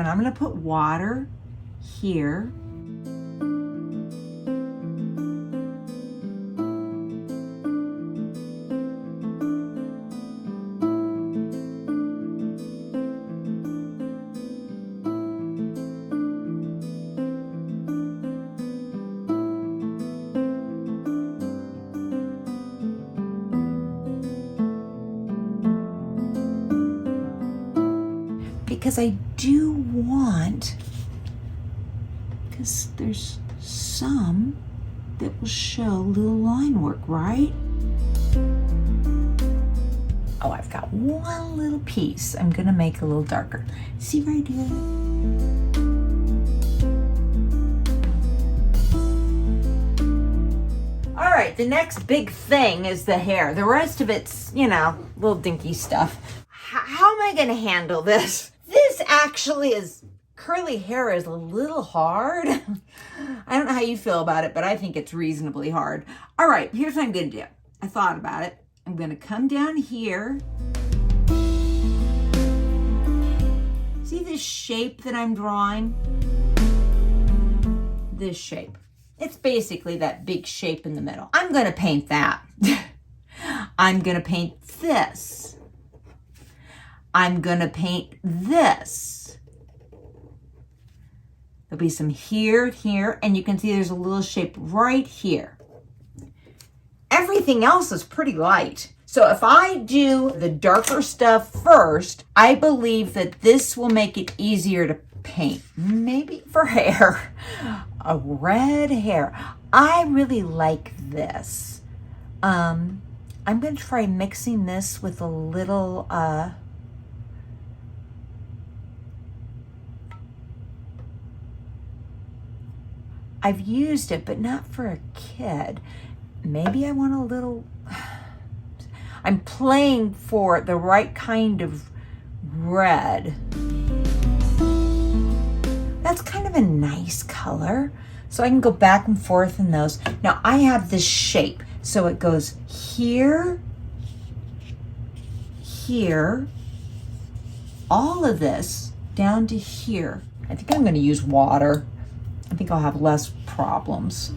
I'm gonna put water here. Because I do want, because there's some that will show little line work, right? Oh, I've got one little piece I'm gonna make a little darker. See right here? All right, the next big thing is the hair. The rest of it's, you know, little dinky stuff. How am I gonna handle this? This actually is, curly hair is a little hard. I don't know how you feel about it, but I think it's reasonably hard. All right, here's what I'm gonna do. I thought about it. I'm gonna come down here. See this shape that I'm drawing? This shape. It's basically that big shape in the middle. I'm gonna paint that. I'm gonna paint this. I'm gonna paint this. There'll be some here, here, and you can see there's a little shape right here. Everything else is pretty light. So if I do the darker stuff first, I believe that this will make it easier to paint. Maybe for hair, a red hair. I really like this. I'm gonna try mixing this with a little, I've used it, but not for a kid. Maybe I want a little, I'm playing for the right kind of red. That's kind of a nice color. So I can go back and forth in those. Now I have this shape. So it goes here, here, all of this down to here. I think I'm gonna use water. I think I'll have less problems.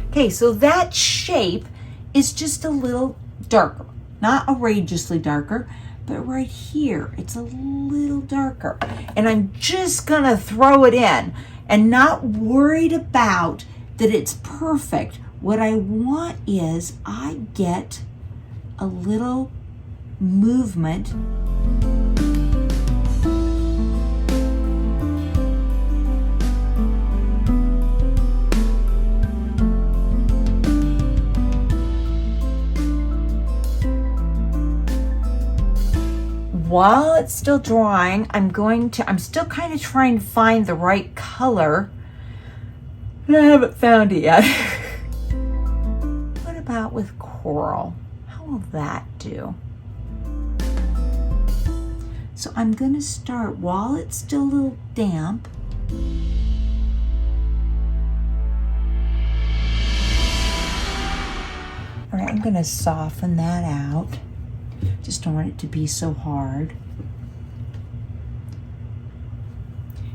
Okay, so that shape is just a little darker, not outrageously darker, but right here, it's a little darker. And I'm just gonna throw it in and not worried about that it's perfect. What I want is I get a little movement. While it's still drying, I'm still kind of trying to find the right color. And I haven't found it yet. What about with coral? How will that do? So I'm gonna start while it's still a little damp. All right, I'm gonna soften that out. Just don't want it to be so hard.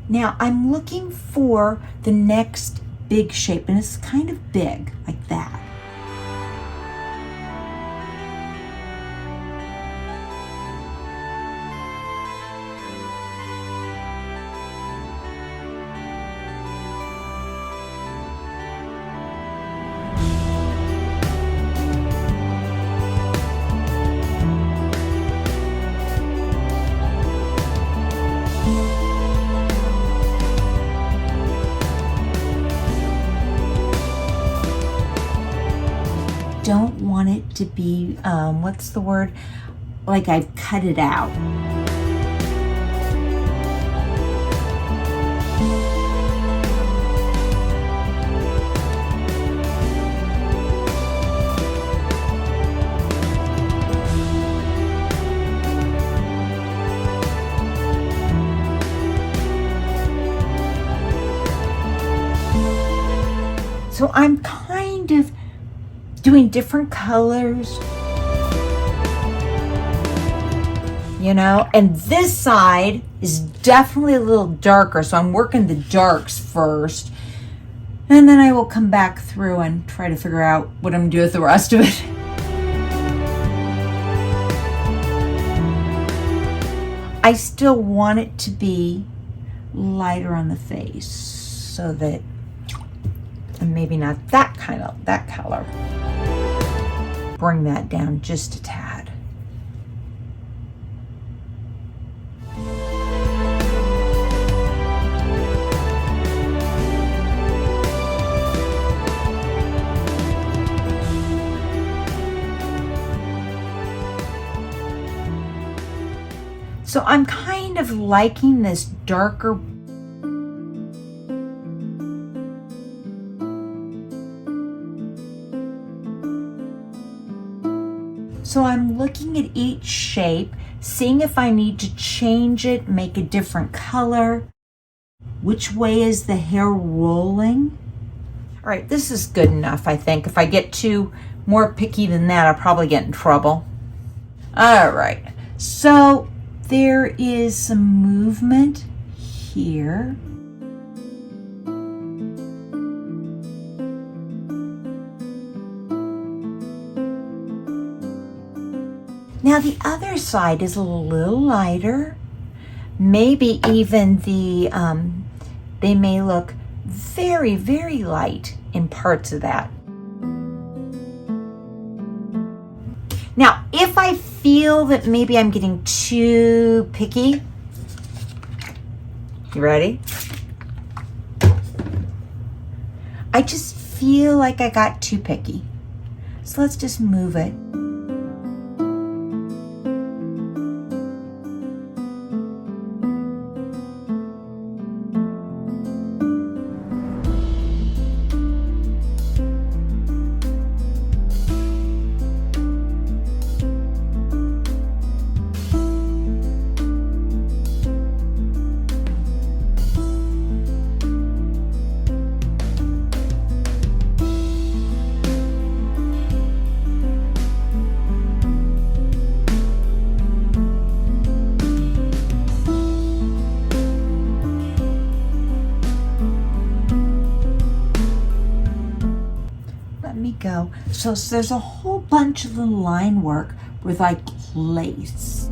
Now I'm looking for the next big shape, and it's kind of big, like that. Don't want it to be, what's the word? Like I've cut it out. So I'm kind of doing different colors, you know, and this side is definitely a little darker, so I'm working the darks first, and then I will come back through and try to figure out what I'm gonna do with the rest of it. I still want it to be lighter on the face, so that, and maybe not that color. Bring that down just a tad. So I'm kind of liking this darker. So I'm looking at each shape, seeing if I need to change it, make a different color. Which way is the hair rolling? All right, this is good enough, I think. If I get too more picky than that, I'll probably get in trouble. All right, so there is some movement here. Now the other side is a little lighter. Maybe even they may look very, very light in parts of that. Now, if I feel that maybe I'm getting too picky, you ready? I just feel like I got too picky. So let's just move it. Go. So there's a whole bunch of little line work with like lace.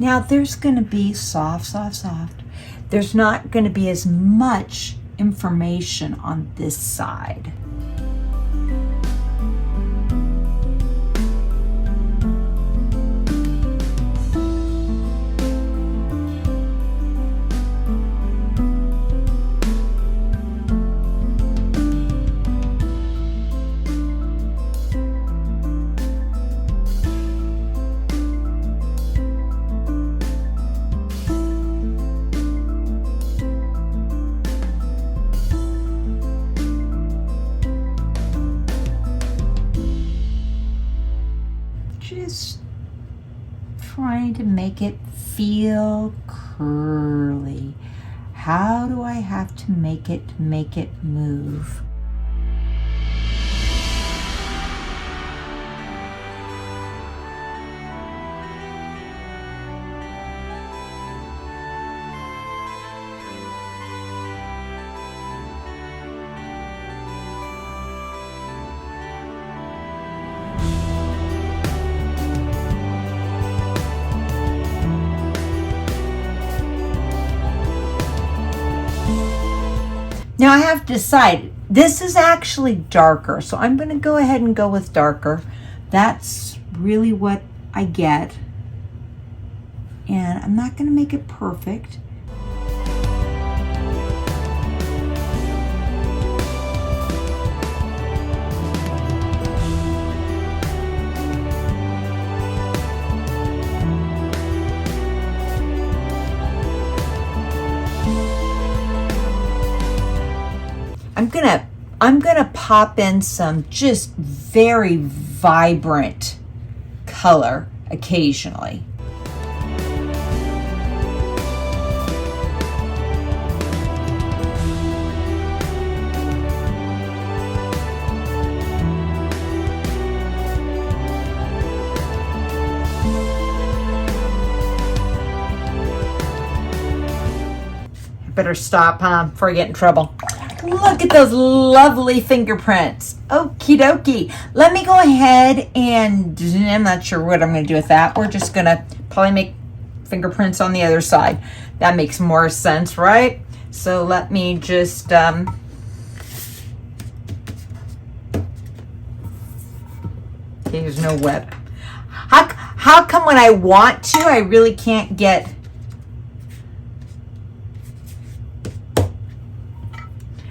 Now there's going to be soft. There's not going to be as much information on this side. Just trying to make it feel curly. How do I have to make it move? Now I have to decide, this is actually darker, so I'm going to go ahead and go with darker. That's really what I get. And I'm not going to make it perfect. I'm gonna pop in some just very vibrant color occasionally. Better stop, huh, before I get in trouble. Look at those lovely fingerprints. Okie dokie. Let me go ahead and, I'm not sure what I'm going to do with that. We're just going to probably make fingerprints on the other side. That makes more sense, right? So let me just, okay, there's no web. How come when I want to, I really can't get...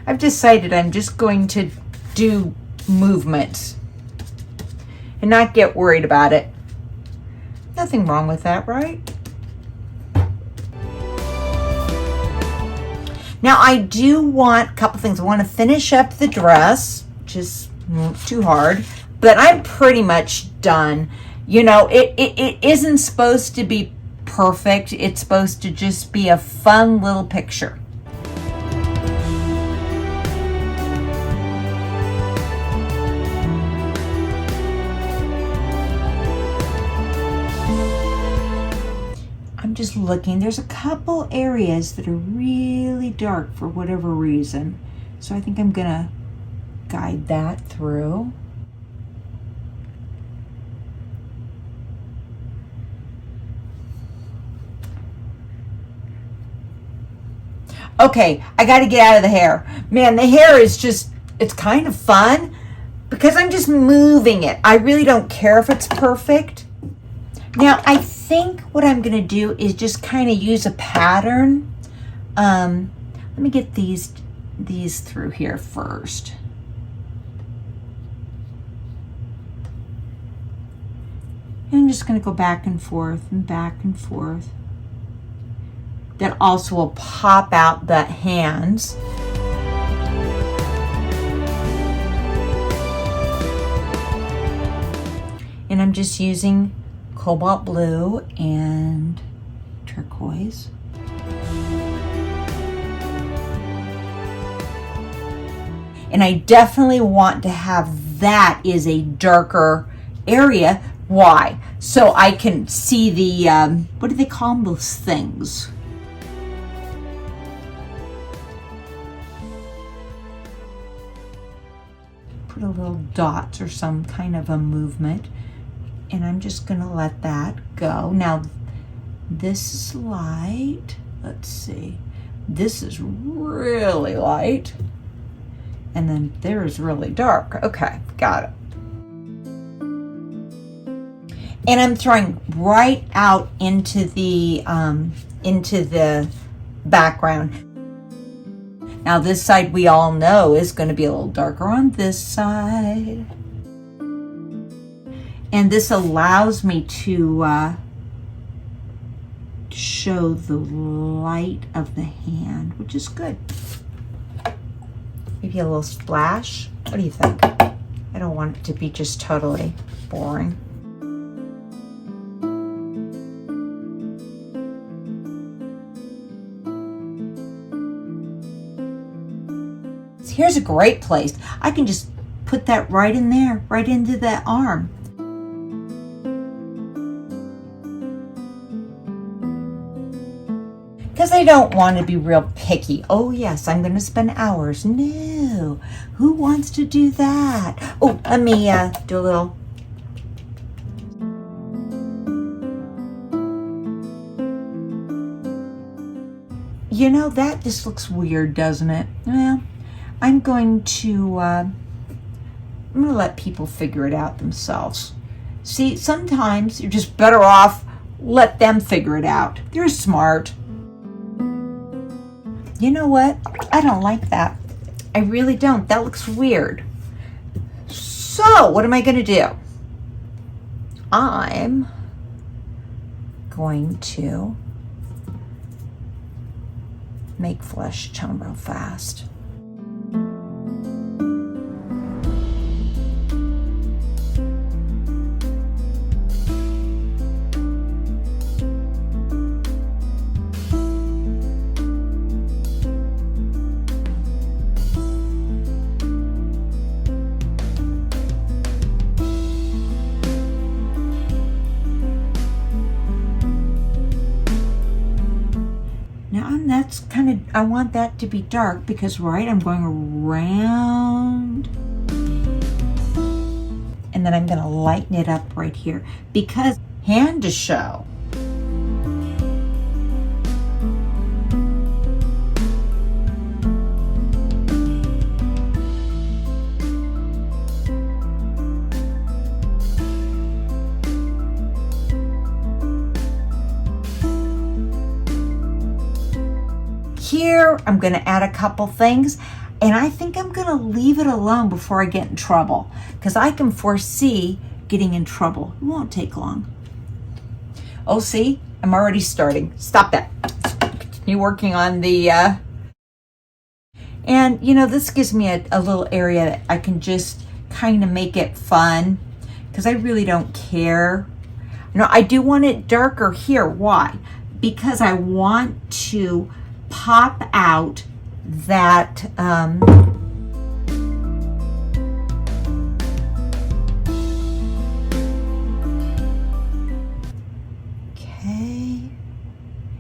I've decided I'm just going to do movements and not get worried about it. Nothing wrong with that, right? Now I do want a couple things. I want to finish up the dress, which is too hard, but I'm pretty much done. You know, it isn't supposed to be perfect. It's supposed to just be a fun little picture. Just looking, there's a couple areas that are really dark for whatever reason, so I think I'm gonna guide that through. Okay, I got to get out of the hair. Man, the hair is just, it's kind of fun because I'm just moving it. I really don't care if it's perfect. Now, I think what I'm going to do is just kind of use a pattern. Let me get these through here first. And I'm just going to go back and forth and back and forth. That also will pop out the hands. And I'm just using cobalt blue and turquoise. And I definitely want to have that is a darker area. Why? So I can see the, what do they call them, those things? Put a little dots or some kind of a movement. And I'm just going to let that go. Now, this is light. Let's see. This is really light. And then there is really dark. Okay, got it. And I'm throwing right out into the background. Now, this side we all know is going to be a little darker on this side. And this allows me to show the light of the hand, which is good. Maybe a little splash. What do you think? I don't want it to be just totally boring. Here's a great place. I can just put that right in there, right into that arm. Because I don't want to be real picky. Oh yes, I'm going to spend hours. No, who wants to do that? Oh, let me do a little. You know, that just looks weird, doesn't it? Well, I'm going to let people figure it out themselves. See, sometimes you're just better off let them figure it out. They're smart. You know what? I don't like that. I really don't. That looks weird. So, what am I going to do? I'm going to make flesh tone real fast. And that's kind of, I want that to be dark because, right, I'm going around. And then I'm going to lighten it up right here because hand to show. Here, I'm going to add a couple things, and I think I'm going to leave it alone before I get in trouble because I can foresee getting in trouble. It won't take long. Oh, see, I'm already starting. Stop that. Continue working on the, and you know, this gives me a little area that I can just kind of make it fun because I really don't care. No, I do want it darker here. Why? Because I want to pop out that okay,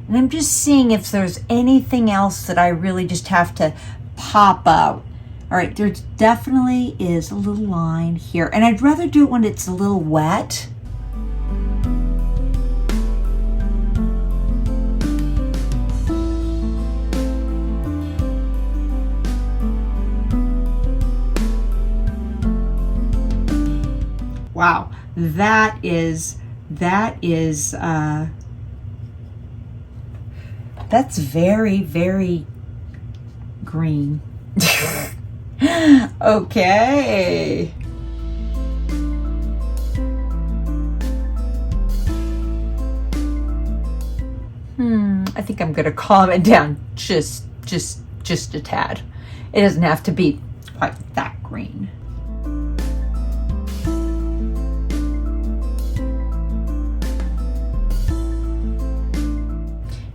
and I'm just seeing if there's anything else that I really just have to pop out. All right, there definitely is a little line here, and I'd rather do it when it's a little wet. Wow, that's very, very green. Okay. I think I'm gonna calm it down just a tad. It doesn't have to be quite that green.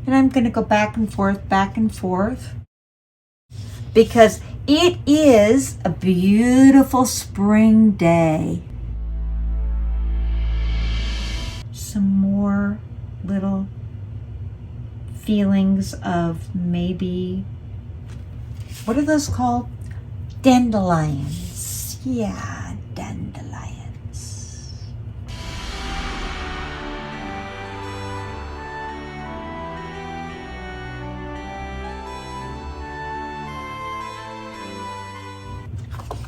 And I'm going to go back and forth, because it is a beautiful spring day. Some more little feelings of maybe, what are those called? Dandelions. Yeah, dandelions.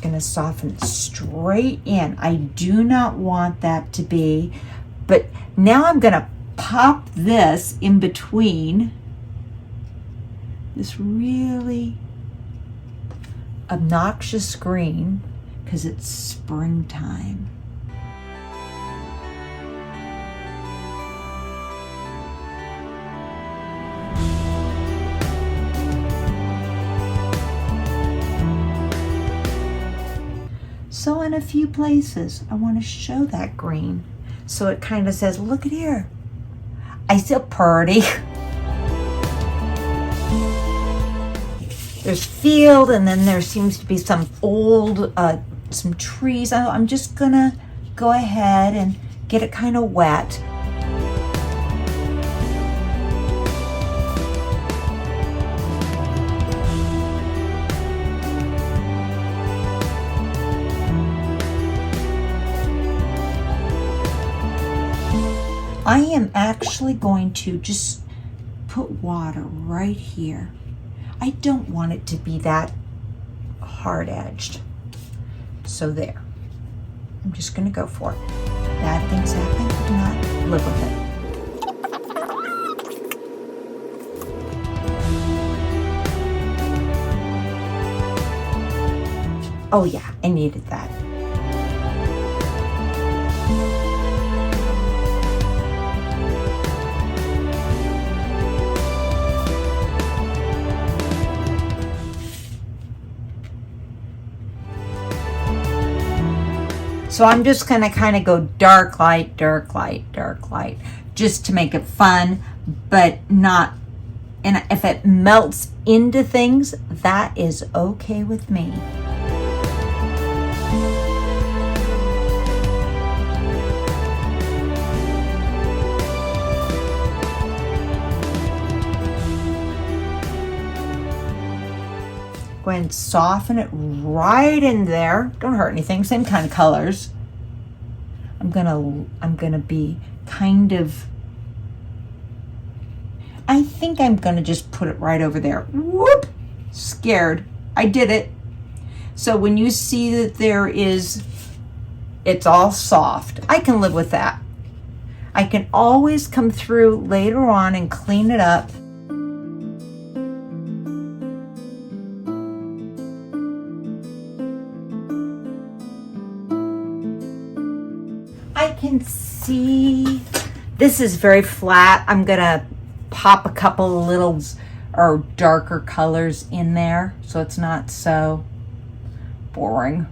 Going to soften it straight in. I do not want that to be, but now I'm going to pop this in between this really obnoxious green because it's springtime. So in a few places, I want to show that green. So it kind of says, look at here. I feel pretty. There's field, and then there seems to be some old, some trees. I'm just gonna go ahead and get it kind of wet. I am actually going to just put water right here. I don't want it to be that hard-edged. So there. I'm just going to go for it. Bad things happen, do not live with it. Oh yeah, I needed that. So I'm just gonna kind of go dark light, dark light, dark light, just to make it fun, but not, and if it melts into things, that is okay with me. Go ahead and soften it right in there. Don't hurt anything. Same kind of colors. I'm gonna be kind of, I think I'm gonna just put it right over there. Whoop! Scared. I did it. So when you see that it's all soft, I can live with that. I can always come through later on and clean it up. I can see this is very flat. I'm gonna pop a couple of little or darker colors in there so it's not so boring.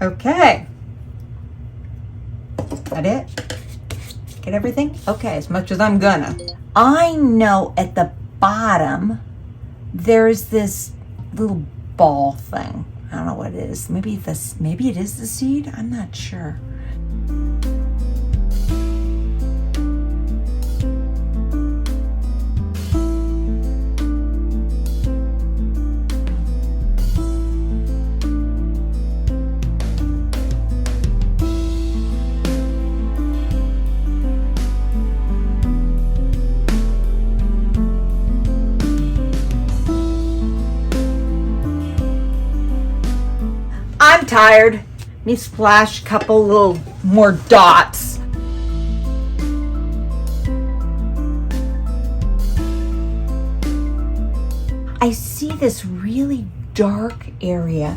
Okay. That it? Get everything? Okay, as much as I'm gonna. I know at the bottom, there's this little ball thing. I don't know what it is. Maybe it is the seed? I'm not sure. I'm tired. Let me splash a couple little more dots. I see this really dark area.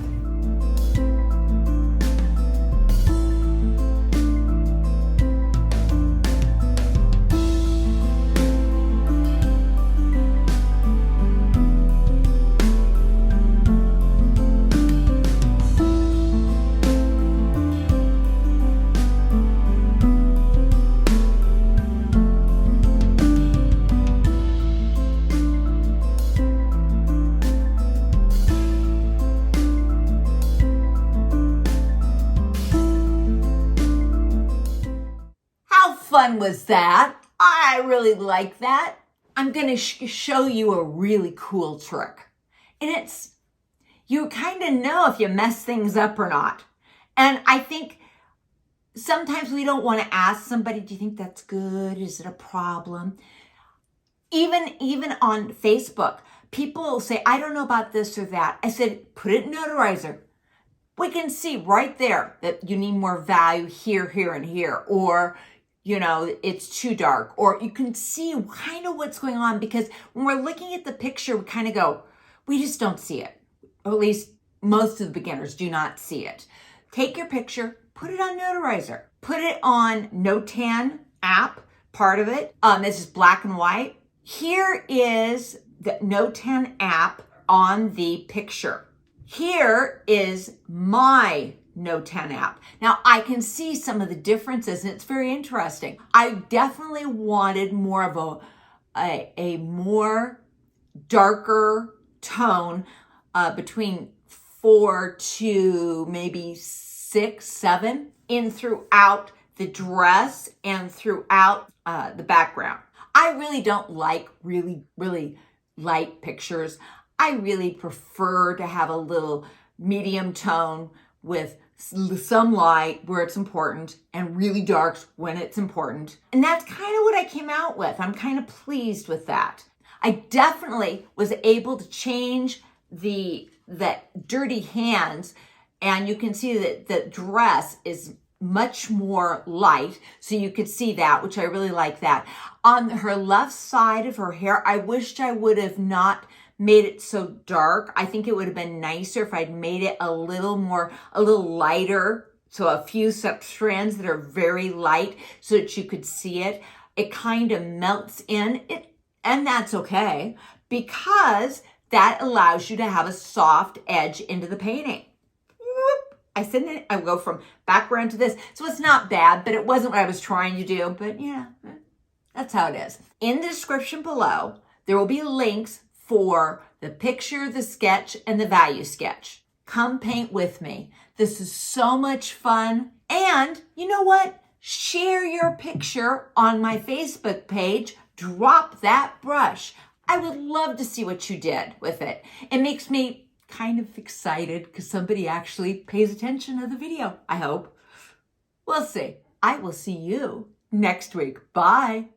Fun was that? I really like that. I'm going to show you a really cool trick. And you kind of know if you mess things up or not. And I think sometimes we don't want to ask somebody, do you think that's good? Is it a problem? Even on Facebook, people will say, I don't know about this or that. I said, put it in Notanizer. We can see right there that you need more value here, here, and here. Or it's too dark, or you can see kind of what's going on, because when we're looking at the picture, we kind of go, we just don't see it. Or at least most of the beginners do not see it. Take your picture, put it on Notanizer, put it on Notan app, part of it. This is black and white. Here is the Notan app on the picture. Here is my Notan app. Now I can see some of the differences and it's very interesting. I definitely wanted more of a more darker tone between 4 to maybe 6, 7 in throughout the dress and throughout the background. I really don't like really light pictures. I really prefer to have a little medium tone with some light where it's important and really darks when it's important. And that's kind of what I came out with. I'm kind of pleased with that. I definitely was able to change that dirty hands, and you can see that the dress is much more light, so you could see that, which I really like that. On her left side of her hair, I wished I would have not made it so dark. I think it would have been nicer if I'd made it a little lighter. So a few strands that are very light so that you could see it. It kind of melts in, and that's okay, because that allows you to have a soft edge into the painting. Whoop. I go from background to this. So it's not bad, but it wasn't what I was trying to do. But yeah, that's how it is. In the description below, there will be links for the picture, the sketch, and the value sketch. Come paint with me. This is so much fun. And you know what? Share your picture on my Facebook page. Drop that brush. I would love to see what you did with it. It makes me kind of excited because somebody actually pays attention to the video, I hope. We'll see. I will see you next week. Bye.